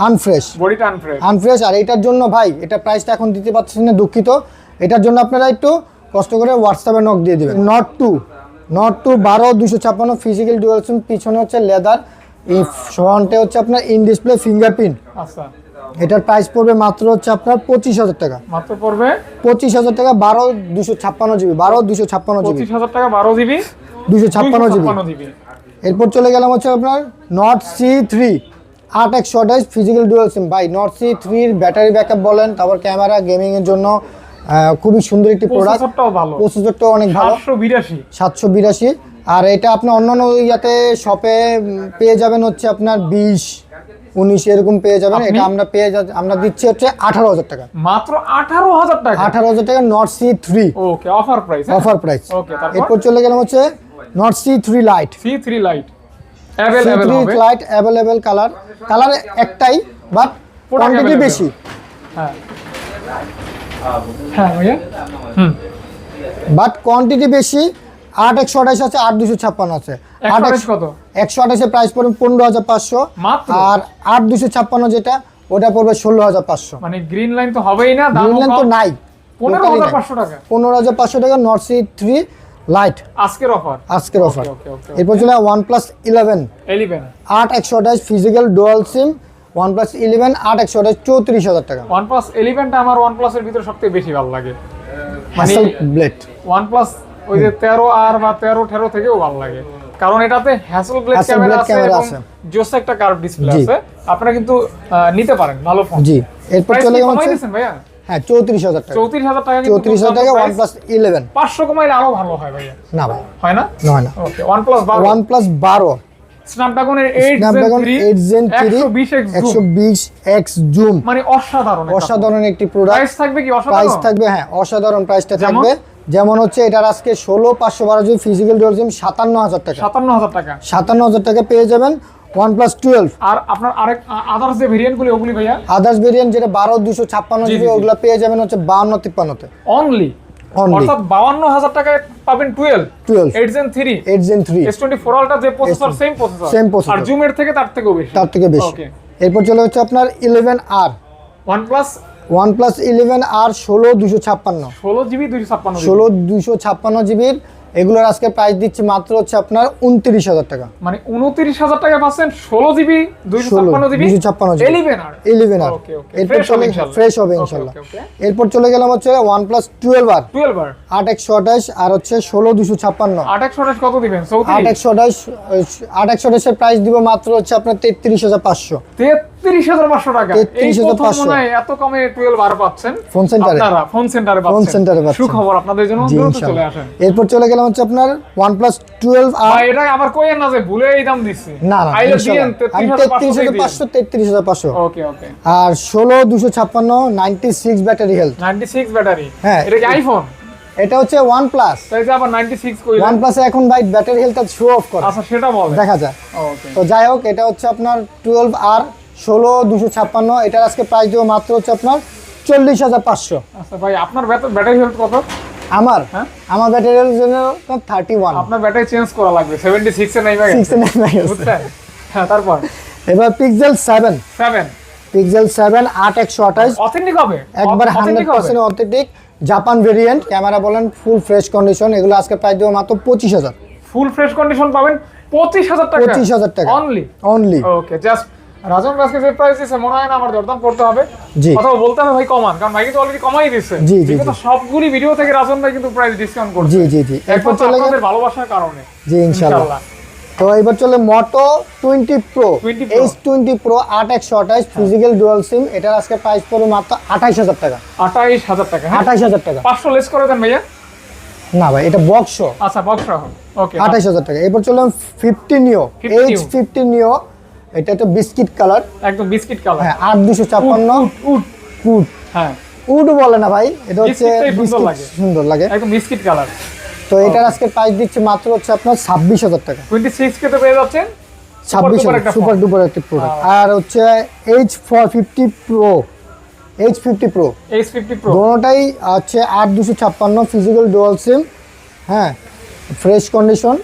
আনফ্রেশ, বডিটা আনফ্রেশ। আর এটার জন্য ভাই এটা প্রাইসটা এখন দিতে পারছেন না, দুঃখিত। এটার জন্য আপনারা একটু কষ্ট করে হোয়াটসঅ্যাপে নক দিয়ে দিবেন। নট 2 12/256 ফিজিক্যাল ডুয়াল সিম, পিছনে হচ্ছে লেদার, এই ফ্রন্টে হচ্ছে আপনার ইন ডিসপ্লে ফিঙ্গারপ্রিন্ট। আচ্ছা, এটার প্রাইস পড়বে মাত্র হচ্ছে আপনার 25,000 টাকা। মাত্র পড়বে 25,000 টাকা। 12/256 GB, 12/256 GB, 25,000 টাকা, 12GB 256 GB। এরপর চলে গেলাম হচ্ছে আপনার নট C3 8/128 ফিজিক্যাল ডুয়াল সিম। ভাই নট C3 এর ব্যাটারি ব্যাকআপ বলেন, তারপর ক্যামেরা, গেমিং এর জন্য খুবই সুন্দর একটি প্রোডাক্ট। প্রসেসরটাও অনেক ভালো, 782। আর এটা আপনি অন্যান্য ইয়াতে শপে পেয়ে যাবেন হচ্ছে আপনার 20-19 এরকম পেয়ে যাবেন। এটা আমরা দিচ্ছি হচ্ছে 18,000 টাকা, মাত্র 18,000 টাকা। 18,000 টাকা Note C3। Okay, offer price. Okay, এরপর চলে গেলাম হচ্ছে Note C3 lite. C3 lite available হবে। লাইট अवेलेबल কালার একটাই, বাট কোয়ান্টিটি বেশি। হ্যাঁ ভাইয়া, বাট কোয়ান্টিটি বেশি। 8/128 আছে, 8/256 আছে। 128 কত? 128 এর প্রাইস পড়বে 15,500 মাত্র। আর 8/256 যেটা ওটা পড়বে 16,500। মানে গ্রিন লাইন তো হবেই না, গ্রিন লাইন তো নাই। 15,500 টাকা, 15,500 টাকা নট C3 লাইট আজকের অফার। এরপর চলে OnePlus 11 8/128 ফিজিক্যাল ডুয়াল সিম। OnePlus 11 8/128 34,000 টাকা। OnePlus 11টা আমার OnePlus এর ভিতরে সবথেকে বেশি ভালো লাগে। মানে ব্লেড OnePlus ওই যে 13R বা 13 থেকেও ভালো লাগে, কারণ এটাতে হ্যাসেলব্লেড ক্যামেরা আছে, জোস একটা কার্ভ ডিসপ্লে আছে। আপনারা কিন্তু নিতে পারেন, ভালো ফোন। জি, এরপর চলে গেলাম ভাইয়া। হ্যাঁ 34,000 টাকা। 34,000 টাকা, 34,000 টাকা OnePlus 11। 500 কমাইলে আরো ভালো হয় ভাইয়া। না ভাই, হয় না? হয় না। ওকে, OnePlus 12 স্ন্যাপড্রাগনের 8 Gen 3 120x জুম, মানে অসাধারণ একটি প্রোডাক্ট। প্রাইস থাকবে কি অসাধারণ? প্রাইস থাকবে, হ্যাঁ অসাধারণ প্রাইসটা থাকবে। যেমন হচ্ছে এটার আজকে 16/512 GB ফিজিক্যাল ডুয়াল সিম 57,000 টাকা। 57,000 টাকা পেয়ে যাবেন OnePlus 12। আর আপনার আরেক আদার্স যে ভেরিয়েন্ট গুলো ওগুলি ভাইয়া, আদার্স ভেরিয়েন্ট যেটা 12/256 GB ওগুলা পেয়ে যাবেন হচ্ছে 52-53 তে অনলি। অর্থাৎ 52,000 টাকায় পাবেন 12 8 Gen 3 S24 Ultra যে প্রসেসর, সেম প্রসেসর, আর জুমের থেকে তার থেকেও বেশি। ওকে, এরপর চলে হচ্ছে আপনার 11R OnePlus 11R 16/256 16GB 256 16/256 GB। এগুলোর আজকে প্রাইস দিচ্ছে মাত্র হচ্ছে আপনার 29,000 টাকা। মানে 29,000 টাকা পাচ্ছেন 16GB 256GB 11R। এরপর চলে ফ্রেশ হবে ইনশাআল্লাহ। এরপর চলে গেলাম হচ্ছে OnePlus 12R 8/128 আর হচ্ছে 16/256। 8/128 কত দিবেন? 8/128 এর প্রাইস দিব মাত্র হচ্ছে আপনার 33,500। 33,500 টাকা। এই প্রথম মনে হয় এত কমে 12 আর পাচ্ছেন ফোন সেন্টারে, আপনারা ফোন সেন্টারে পাচ্ছেন। সুখবর আপনাদের জন্য, দ্রুত চলে আসেন। এরপর চলে গেলাম হচ্ছে আপনার OnePlus 12R। ভাই এটা আবার কইেন না যে ভুলে এই দাম দিছি, না না, আইলে দিয়েন 33,500 33,500। ওকে ওকে। আর 16256 96 ব্যাটারি হেলথ, 96 ব্যাটারি। হ্যাঁ, এটা কি আইফোন? এটা হচ্ছে OnePlus। তাই যে আবার 96 কইলেন। OnePlus এখন ভাই ব্যাটারি হেলথটা শো অফ করে। আচ্ছা সেটা বলেন, দেখা যায়। ওকে। তো যাই হোক, এটা হচ্ছে আপনার 12R 16256। এটার আজকে প্রাইস দেব মাত্র হচ্ছে আপনার 40,500। আচ্ছা ভাই আপনার ব্যাটারি হেলথ কত? আমার হ্যাঁ, আমার ব্যাটারি হেলথ জন্য 31। আপনার ব্যাটারি চেঞ্জ করা লাগবে, 76 এ নাই ভাই, 69 বুঝছেন? হ্যাঁ, তারপর এবার Pixel 7 Pixel 7 8128 অথেন্টিক হবে, একবার authentic হবে? 100% অথেন্টিক জাপান ভেরিয়েন্ট, ক্যামেরা বলেন ফুল ফ্রেশ কন্ডিশন। এগুলো আজকে প্রাইস দেব মাত্র 25,000। ফুল ফ্রেশ কন্ডিশন পাবেন 25,000 টাকা, 25,000 টাকা অনলি। ওকে, জাস্ট রাজন আজকে যে প্রাইস দিয়েছে মনে হয় না আমার দরদাম করতে হবে, জি, অথবা বলতে হবে ভাই কমান, কারণ ভাই কিন্তু অলরেডি কমাই দিয়েছে। জি জি, কিন্তু সবগুলি ভিডিও থেকে রাজন ভাই কিন্তু প্রাইস ডিসকাউন্ট করছে। জি জি জি। এরপর চলে গেল ভালোবাসার কারণে, জি ইনশাআল্লাহ। তো এবার চলে Moto 20 Pro H20 Pro 8128 physical dual SIM. এটার আজকে প্রাইস পড়বে মাত্র 28,000 টাকা। 28,000 টাকা, 28,000 টাকা। 500 লেস করে দেন ভাইয়া। না ভাই, এটা বক্স। আচ্ছা বক্স রাখুন, ওকে। 28,000 টাকা। এরপর চললাম 50 Neo H50 Neo। এটা তো বিস্কিট কালার, একদম বিস্কিট কালার। হ্যাঁ, 8256 উড। হ্যাঁ, উড বলে না ভাই, এটা হচ্ছে সুন্দর লাগে, একদম বিস্কিট কালার। তো এটার আজকে প্রাইস দিচ্ছে মাত্র হচ্ছে আপনার 26,000 টাকা। 26 কে তো পেয়ে যাচ্ছেন 26,000 সুপার ডুপার একটা প্রোডাক্ট। আর হচ্ছে H50 Pro H50 Pro দোনোটাই হচ্ছে 8256 ফিজিক্যাল ডুয়াল সিম, হ্যাঁ, ফ্রেশ কন্ডিশন,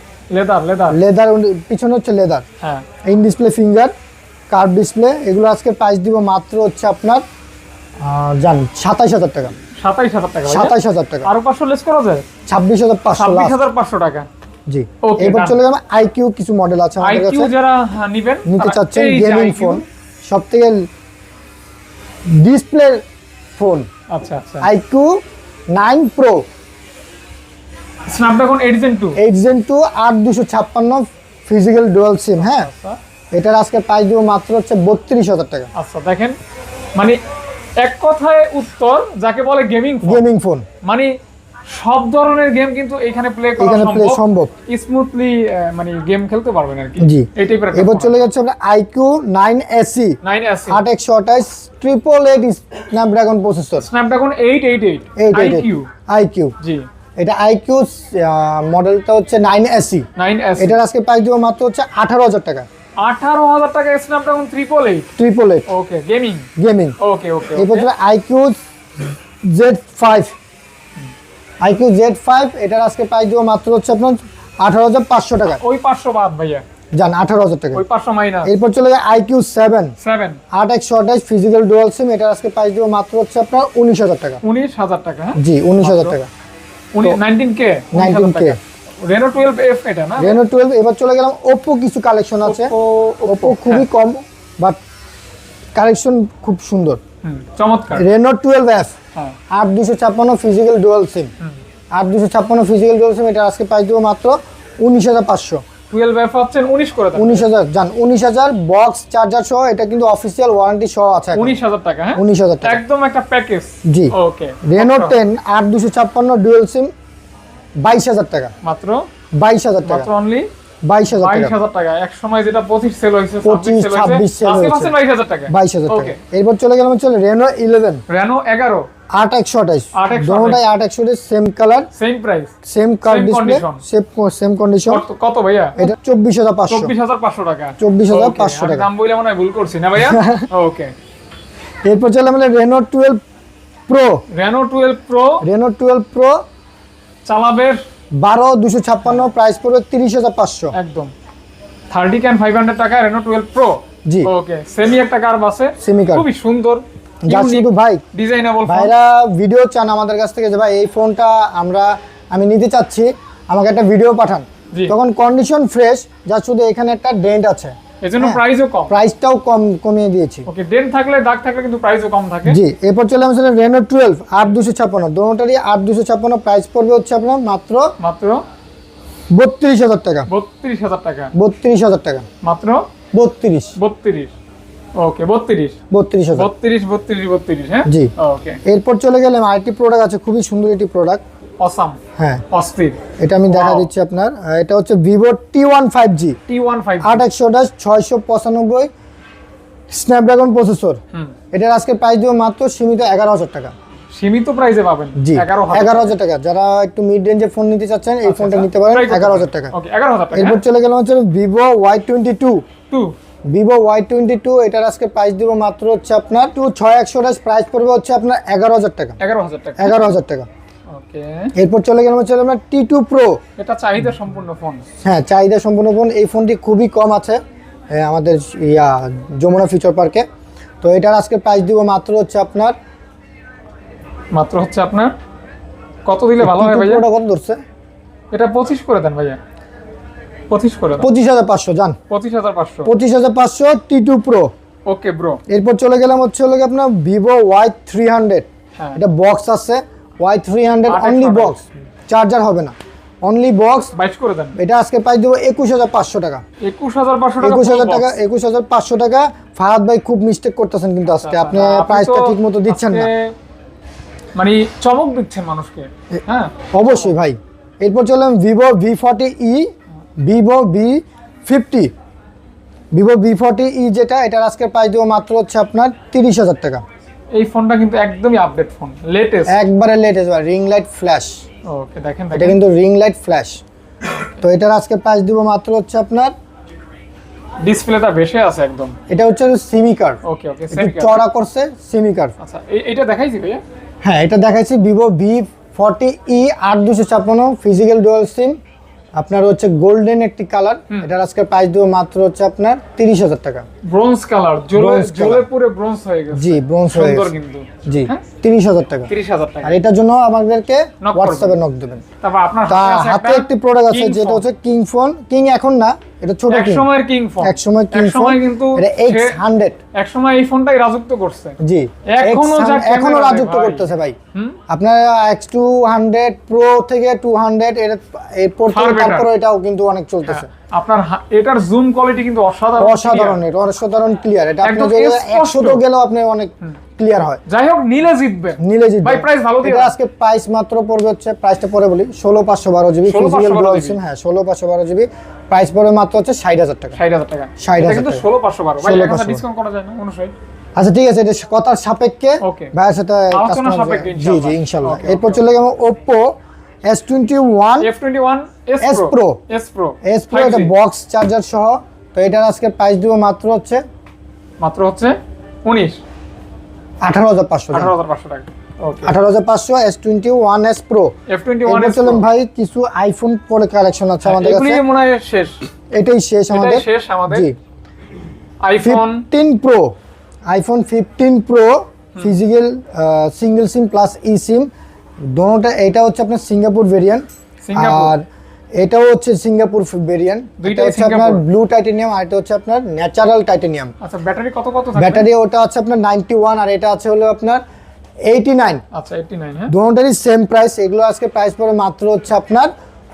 লেদার পিছনে হচ্ছে লেদার, হ্যাঁ, in display finger curve display. এগুলো আজকে প্রাইস দিব মাত্র হচ্ছে আপনার জান 27,000 টাকা। 27,000 টাকা। আরো 500 লেস করা যায়, 26,500 টাকা। জি, ওকে। এবার চলে যাবে IQ। কিছু মডেল আছে আমাদের কাছে, IQ যারা নিতে চাচ্ছেন গেমিং ফোন, সবথেকে ডিসপ্লে ফোন। আচ্ছা আচ্ছা, IQ 9 Pro Snapdragon 8 Gen 2 8256 physical dual SIM, হ্যাঁ। এটার আজকে প্রাইস দিব মাত্র হচ্ছে 32,000 টাকা। আচ্ছা দেখেন, মানে এক কথায় উত্তর যাকে বলে গেমিং ফোন, মানে সব ধরনের গেম কিন্তু এখানে প্লে করা সম্ভব, স্মুথলি মানে গেম খেলতে পারবেন আর কি। জি, এই টাইপের। এবার চলে যাচ্ছে আমরা IQ 9SE 8128 888 Snapdragon processor, Snapdragon 888 IQ। জি, এটা IQ মডেলটা হচ্ছে 9SE। এটার আজকে প্রাইস দিব মাত্র হচ্ছে 18,000 টাকা। 18,000 টাকা স্ন্যাপড্রাগন 888। ওকে, গেমিং। ওকে। এরপর IQ Z5 এটার আজকে প্রাইস দিব মাত্র হচ্ছে আপনার 18,500 টাকা। ওই 500 বাদ ভাইয়া, জান 18,000 টাকা। ওই 500 মাইনাস। এরপর চলে যায় IQ 7 8128 ফিজিক্যাল ডুয়াল সিম। এটার আজকে প্রাইস দিব মাত্র হচ্ছে আপনার 19,000 টাকা। 19,000 টাকা, হ্যাঁ, জি 19,000 টাকা। 19K Reno 12F এটা না, Reno 12। এবার চলে গেলাম Oppo। কিছু কালেকশন আছে Oppo, খুবই কম বাট কালেকশন খুব সুন্দর, চমৎকার। Reno 12F 8256 ফিজিক্যাল ডুয়াল সিম, 8256 ফিজিক্যাল ডুয়াল সিম। এটা আজকে প্রাইস দিব মাত্র 19,500। 12F হচ্ছেন 19 করে দেন। 19,000 জান, 19,000 বক্স চার্জার সহ। এটা কিন্তু অফিশিয়াল ওয়ারেন্টি সহ আছে। 19,000 টাকা, হ্যাঁ, 19,000 টাকা, একদম একটা প্যাকেজ। জি, ওকে। Reno 10 8256 ডুয়াল সিম 22,000 টাকা, মাত্র 22,000 টাকা, মাত্র অনলি 22,000 টাকা। এক সময় যেটা 25 সেল হয়েছে, 26 সেল আজকে হয়েছে, পাচ্ছেন 22,000 টাকা। 22,000 টাকা। ওকে। এরপর চলে গেলাম হচ্ছে Reno 11 8128 দোনোটাই 8128 same colour, same price, same curve display, same condition. কত ভাইয়া? এটা 24,500 টাকা। 24,500 টাকা। দাম বলে মনে হয় ভুল করছি না ভাইয়া? ওকে। এরপর চলে আমরা Reno 12 Pro চালাবে 12256 প্রাইস পড়বে 30,500 একদম। 30 ক্যান 500 টাকা Reno 12 Pro। জি, ওকে। সেমি একটা কার্ভ আছে, খুবই সুন্দর, যা শুধু ভাই ডিজাইনেবল। ভাইরা ভিডিও চান আমাদের কাছ থেকে যে ভাই এই ফোনটা আমি নিতে চাচ্ছি, আমাকে একটা ভিডিও পাঠান, তখন কন্ডিশন ফ্রেশ, যা শুধু এখানে একটা ডেন্ট আছে, এজন্য প্রাইসটাও কমিয়ে দিয়েছি। ওকে, ডেন্ট থাকলে দাগ থাকলে কিন্তু প্রাইসও কম থাকে। জি, এরপর চলে আসলে Reno 12 8256 দোনোটারই 8256 প্রাইস পড়বে হচ্ছে আপনার মাত্র 32,000 টাকা। 32,000 টাকা, 32,000 টাকা, মাত্র 32। ওকে 32 32,000 32 হ্যাঁ জি। ওকে এরপর চলে গেলাম আরেকটি প্রোডাক্ট আছে, খুবই সুন্দর একটি প্রোডাক্ট। অসাম হ্যাঁ, অস্থির। এটা আমি দেখা Wow. দিচ্ছি আপনার। এটা হচ্ছে Vivo T1 5G T15 8/128 695 Snapdragon processor. এটার আজকে প্রাইস দিব মাত্র সীমিত 11,000 টাকা। সীমিত প্রাইসে পাবেন জি, 11,000 11,000 টাকা। যারা একটু মিড রেঞ্জের ফোন নিতে চাচ্ছেন এই ফোনটা নিতে পারেন 11,000 টাকা। ওকে 11,000 টাকা। এরপর চলে গেলাম হচ্ছে ভিভো Y22 2 ভিভো Y22 এটার আজকে প্রাইস দিব মাত্র হচ্ছে আপনার 6128 প্রাইস পড়বে হচ্ছে আপনার 11,000 টাকা। 11,000 টাকা 11,000 টাকা। ওকে এরপর চলে গেলাম হচ্ছে আপনার T2 Pro। এটা চাহিদা সম্পূর্ণ ফোন। হ্যাঁ, চাহিদা সম্পূর্ণ ফোন। এই ফোনটি খুবই কম আছে আমাদের যমুনা ফিউচার পার্কে। তো এটার আজকে প্রাইস দিব মাত্র হচ্ছে আপনার কত দিলে ভালো হয় ভাইয়া? T2 Pro কত ধরছে? এটা 25 করে দেন ভাইয়া, 25 করে দেন। 25,500 জান। 25,500 25,500 T2 Pro। Okay bro. এরপর চলে গেলাম হচ্ছে আপনার ভিভো Y300। হ্যাঁ এটা বক্স আছে Y300 অনলি বক্স, চার্জার হবে না, অনলি বক্স। 22 করে দেন। এটা আজকে প্রাইস দেবো 21,500 টাকা। 21,500 টাকা 21,000 টাকা 21,500 টাকা। ফাহাদ ভাই খুব মিস্টেক করতেছেন কিন্তু আজকে, আপনি প্রাইসটা ঠিক মতো দিচ্ছেন না, মানে চমক দিচ্ছেন মানুষকে। হ্যাঁ অবশ্যই ভাই। এরপর চললাম ভিভো V40e ভিভো V40e যেটা, এটার আজকে প্রাইস দেবো মাত্র হচ্ছে আপনার 30,000 টাকা। এই ফোনটা কিন্তু একদমই আপডেট ফোন, লেটেস্ট, একবারে লেটেস্ট ভাই, রিং লাইট ফ্ল্যাশ। ওকে দেখেন এটা কিন্তু রিং লাইট ফ্ল্যাশ। তো এটার আজকে প্রাইস দিব মাত্র হচ্ছে আপনার, ডিসপ্লেটা ভেসে আছে একদম। এটা হচ্ছে সিমি কার্ভ। ওকে ওকে একটু চড়া করছে সিমি কার্ভ। আচ্ছা এইটা দেখাইছি ভাইয়া। হ্যাঁ, এটা দেখাইছি ভিভো V40e 8256 ফিজিক্যাল ডুয়াল সিম। আপনার হচ্ছে গোল্ডেন একটি কালার। এটার আজকে প্রাইস দিব মাত্র হচ্ছে আপনার 30,000 টাকা। ব্রোঞ্জ কালার, জ্বলে পুরো ব্রোঞ্জ হয়ে গেছে। জি, ব্রোঞ্জ হয়ে সুন্দর গেছে কিন্তু। জি, হ্যাঁ? 30,000 টাকা। 30,000 টাকা। আর এটার জন্য আমাদেরকে Knock হোয়াটসঅ্যাপে নক দেবেন। তারপর আপনার হাতে একটি প্রোডাক্ট আছে King যেটা phone। হচ্ছে কিং ফোন। কিং এখন না, এটা ছোট এক কিং। সময়ের কিং ফোন, এক সময় কিং ফোন, সময় কিন্তু এটা X100। এক সময় এই ফোনটাই রাজত্ব করছে। জি, এখনো রাজত্ব করতেছে ভাই। আপনার X200 Pro থেকে 200 এরপর তারপরে এটাও কিন্তু অনেক চলতেছে। আপনার এটার জুম কোয়ালিটি কিন্তু অসাধারণ, অসাধারণ ক্লিয়ার। এটা আপনি একদম যদি স্পষ্ট। 100 গেলেও আপনি অনেক ক্লিয়ার হয়। যাই হোক নিলে জিতবে। ভাই প্রাইস ভালো দিয়ে এটা আজকে প্রাইস মাত্র পড়বে হচ্ছে, প্রাইসটা পরে বলি, 16,512 জিবি ফিজিক্যাল ডুয়াল সিম। হ্যাঁ, 16,512 জিবি প্রাইস পড়বে মাত্র হচ্ছে 60,000 টাকা। 60,000 টাকা। 60,000 এটা কিন্তু টাকা। 16,512 ভাই, 16,512 এখন ডিসকাউন্ট করা যায় না 59। আচ্ছা ঠিক আছে, এটা কথার সাপেক্ষে Okay. ভাইয়ের সাথে আলোচনা customer- সাপেক্ষে জি জি ইনশাআল্লাহ। ইনশাআল্লাহ। Okay, এরপর okay. চলে গেলাম Oppo S21 F21 S Pro। S Pro S Pro এটা 5G বক্স চার্জার সহ। তো এটার আজকে প্রাইস দিব মাত্র হচ্ছে 19 18,500 টাকা। 18,500 টাকা। ওকে 18,500 S21 S Pro। F21 এরপর S চলুন Pro। ভাই, কিছু আইফোন পরে কালেকশন আছে আমাদের এগুলি কাছে। মনে হয় শেষ, এটাই শেষ আমাদের। এটাই শেষ আমাদের। জি, iPhone 15 Pro, iPhone 15 Pro physical single SIM plus e SIM দোনোটা। এটা হচ্ছে আপনার সিঙ্গাপুর ভেরিয়েন্ট, সিঙ্গাপুর। আর এটাও হচ্ছে সিঙ্গাপুর ভেরিয়েন্ট। এটা দুইটাই হচ্ছে আপনার সিঙ্গাপুর। ব্লু টাইটেনিয়াম, আর এটা হচ্ছে আপনার ন্যাচারাল টাইটেনিয়াম। আচ্ছা ব্যাটারি কত থাকবে? ব্যাটারি ওটা আছে আপনার 91, আর এটা আছে হলো আপনার 89। আচ্ছা 89 হ্যাঁ। দোনোটারই সেম প্রাইস। এগুলো আজকে প্রাইস পড়ে মাত্র হচ্ছে আপনার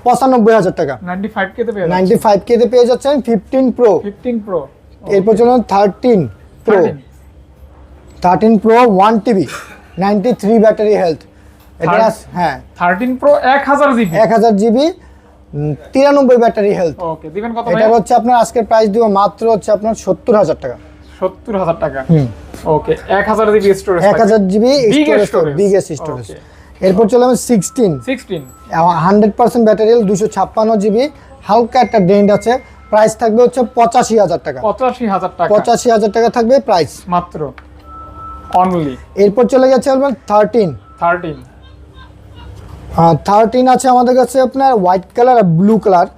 95,000 টাকা। 95 কে তে পেয়ে যাবেন। 95K তে পেয়ে যাচ্ছেন 15 Pro। 15 Pro। এরপর চলুন 13 Pro। 13 Pro 1 TB 93 battery health. এটা হ্যাঁ 13 Pro 1000 GB. 1000 GB 93 battery health. Okay দিবেন কত এটা ভাই? হচ্ছে আপনার আজকের প্রাইস দিব মাত্র হচ্ছে আপনার 70,000 টাকা। 70,000 টাকা। ওকে 1000 GB storage. 1000 GB Biggest storage, storage। Biggest storage. Okay. এরপর চলে আমি 16 100% ব্যাটারি হেলথ 256 জিবি। হালকা একটা ডেন্ট আছে। প্রাইস থাকবে হচ্ছে 85,000 টাকা। 85,000 টাকা 85,000 টাকা থাকবে প্রাইস মাত্র অনলি। এরপর চলে গেছে আপনার 13 আছে আমাদের কাছে আপনার হোয়াইট কালার আর ব্লু কালার।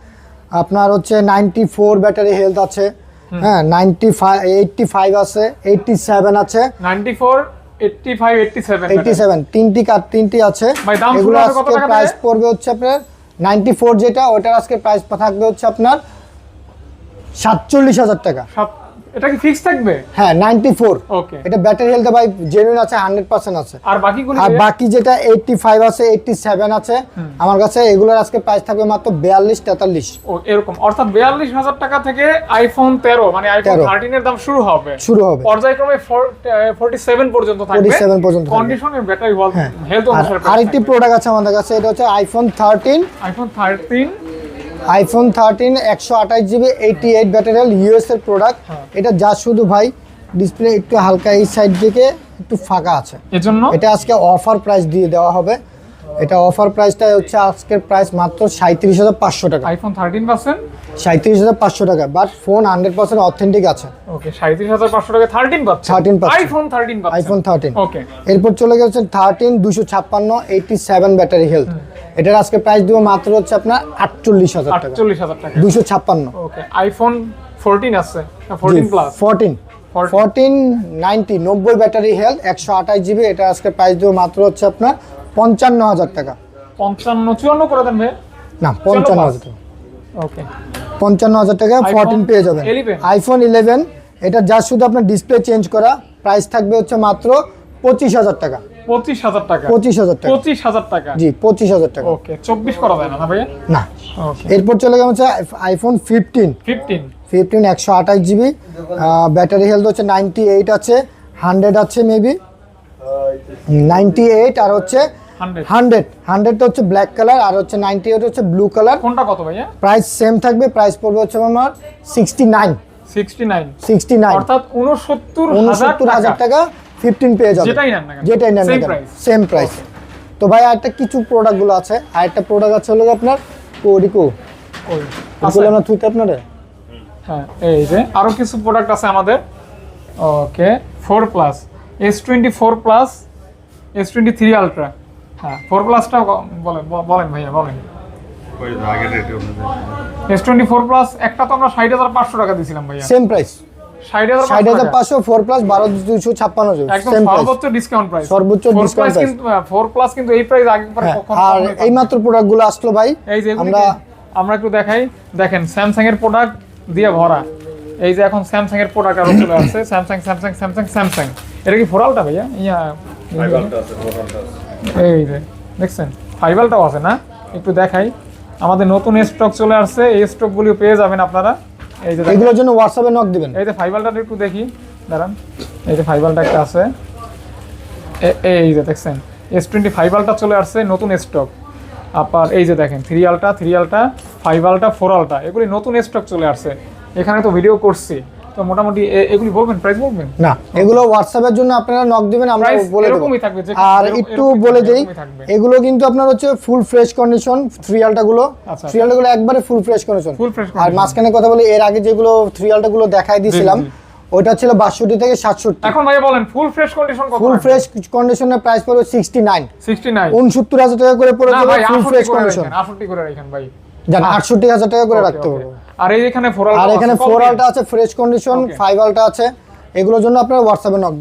আপনার হচ্ছে 94 ব্যাটারি হেলথ আছে। হ্যাঁ 85 আছে, 87 আছে, 94 85 87 87 তিনটি আছে। ভাই, দাম শুরু এগুলো হবে কত আজকে টাকা প্রাইস থেকে? পড়বে হচ্ছে আপনার 94 যেটা, ওটার আজকে প্রাইস থাকবে হচ্ছে আপনার 47,000 টাকা। এটা কি ফিক্স থাকবে? হ্যাঁ 94। ওকে, এটা ব্যাটারি হেলথ ভাই জেনুইন আছে, 100% আছে। আর বাকিগুলো আর বাকি যেটা 85 আছে, 87 আছে আমার কাছে, এগুলোর আজকে প্রাইস থাকবে মাত্র 42 43। ও এরকম, অর্থাৎ 42,000 টাকা থেকে আইফোন 13 মানে আইফোন 13 এর দাম শুরু হবে। পর্যায়ক্রমে 47 পর্যন্ত থাকবে, 47 পর্যন্ত কন্ডিশন এর ব্যাটারি হেলথ অনুসারে। আরেকটি প্রোডাক্ট আছে আমাদের কাছে, এটা হচ্ছে iPhone 13। IPhone 13 128 GB 88 battery, US এর প্রোডাক্ট। এটা যা শুধু ভাই ডিসপ্লে একটু হালকা এই সাইড দিকে একটু ফাঁকা আছে, এজন্য এটা আজকে অফার প্রাইস দিয়ে দেওয়া হবে। এটা অফার প্রাইসটা হচ্ছে আজকের প্রাইস মাত্র 37,500 টাকা। আইফোন 13% 37,500 টাকা, বাট ফোন 100% অথেন্টিক আছে। ওকে, 37,500 টাকা 13 পাচ্ছেন। আইফোন 13 পাচ্ছেন। আইফোন 13। ওকে, এরপর চলে গেছে 13 256 87 ব্যাটারি হেলথ। এটার আজকে প্রাইস দিব মাত্র হচ্ছে আপনার 48,000 টাকা। 48,000 টাকা 256। ওকে, আইফোন 14 আছে, 14 প্লাস 14 90 ব্যাটারি হেলথ 128 জিবি। এটা আজকে প্রাইস দিব মাত্র হচ্ছে আপনার 55,000 টাকা। 54 করে দেন ভাই। না 55,000 টাকা। ওকে, 55,000 টাকা 14 পেয়ে যাবেন। আইফোন 11 এটা যা শুধু আপনার ডিসপ্লে চেঞ্জ করা, প্রাইস থাকবে হচ্ছে মাত্র 25,000 টাকা। 25,000 টাকা 25,000 টাকা 25,000 টাকা। জি 25,000 টাকা। ওকে, 24 করা যায় না ভাই? না। ওকে, এরপর চলে গেছে হচ্ছে আইফোন 15 128 জিবি, ব্যাটারি হেলথ হচ্ছে 98 আছে, 100 আছে মেবি 98, আর হচ্ছে 100টা হচ্ছে ব্ল্যাক কালার, আর হচ্ছে 98 হচ্ছে ব্লু কালার। কোনটা কত ভাইয়া? প্রাইস সেম থাকবে, প্রাইস পড়বে হচ্ছে আমার 69 অর্থাৎ 69,000 টাকা 15 পেয়ে যাবেন। যেটাই নেন সেম প্রাইস। তো ভাই আরেকটা কিছু প্রোডাক্ট গুলো আছে, আরেকটা প্রোডাক্ট আছে হলো আপনার কোরিকো এগুলো না থুইতে আপনারে। হ্যাঁ, এই যে আরো কিছু প্রোডাক্ট আছে আমাদের। ওকে, 4 plus S24 plus S23 ultra. হ্যাঁ, 4 প্লাসটা বলেন ভাইয়া, বলেন। S24 প্লাস একটা তো আমরা 60,500 টাকা দিয়েছিলাম ভাইয়া, সেম প্রাইস 60,500 4 প্লাস 12,256 একদম সর্বোচ্চ ডিসকাউন্ট প্রাইস। সর্বোচ্চ ডিসকাউন্ট প্রাইস কিন্তু 4 প্লাস কিন্তু এই প্রাইস আগে পরে কখনো। আর এই মাত্র প্রোডাক্টগুলো আসলো ভাই, এই যে আমরা একটু দেখাই। দেখেন স্যামসাং এর প্রোডাক্ট দিয়ে ভরা। এই যে এখন স্যামসাং এর প্রোডাক্ট আরো চলে আসছে, স্যামসাং। এটা কি ফোরালটা ভাইয়া? এই যে দেখছেন ফাইবালটাও আছে না, একটু দেখাই। আমাদের নতুন স্টক চলে আসছে, এই স্টকগুলো পেয়ে যাবেন আপনারা। এই যে এগুলোর জন্য হোয়াটসঅ্যাপে নক দিবেন। এই যে ফাইবালটা একটু দেখি, দাঁড়ান। এই যে ফাইবালটা একটা আছে, এই যে দেখছেন S20 ফাইবালটা চলে আসছে, নতুন স্টক। আবার এই যে দেখেন 3 আলট্রা 5 আলট্রা 4 আলট্রা, এগুলি নতুন স্টক চলে আসছে। এখানে তো ভিডিও করছি, তো মোটামুটি এগুলি বলবেন, প্রাইস বলবেন। না, এগুলো হোয়াটসঅ্যাপের জন্য আপনারা নক দিবেন, আমরা বলে দেব। আর একটু বলে দেই, এগুলো কিন্তু আপনার হচ্ছে ফুল ফ্রেশ কন্ডিশন 3 আলট্রা গুলো। 3 আলট্রা গুলো একবারে ফুল ফ্রেশ কন্ডিশন। আর মাঝখানে কথা বলি, এর আগে যেগুলো 3 আলট্রা গুলো দেখাই দিয়েছিলাম ওটা ছিল 62 থেকে 67। এখন ভাই বলেন ফুল ফ্রেশ কন্ডিশন কত? ফুল ফ্রেশ কন্ডিশনের প্রাইস পড়বে 69 69,000 টাকা করে পড়ে যাবে ফুল ফ্রেশ কন্ডিশন। 68 করে রাখেন ভাই, জান 68,000 টাকা করে রাখতে হবে। আর এই এখানে 4 আলট্রা আছে ফ্রেশ কন্ডিশন, 5 আলট্রা আছে, এগুলোর জন্য আপনারা হোয়াটসঅ্যাপে নক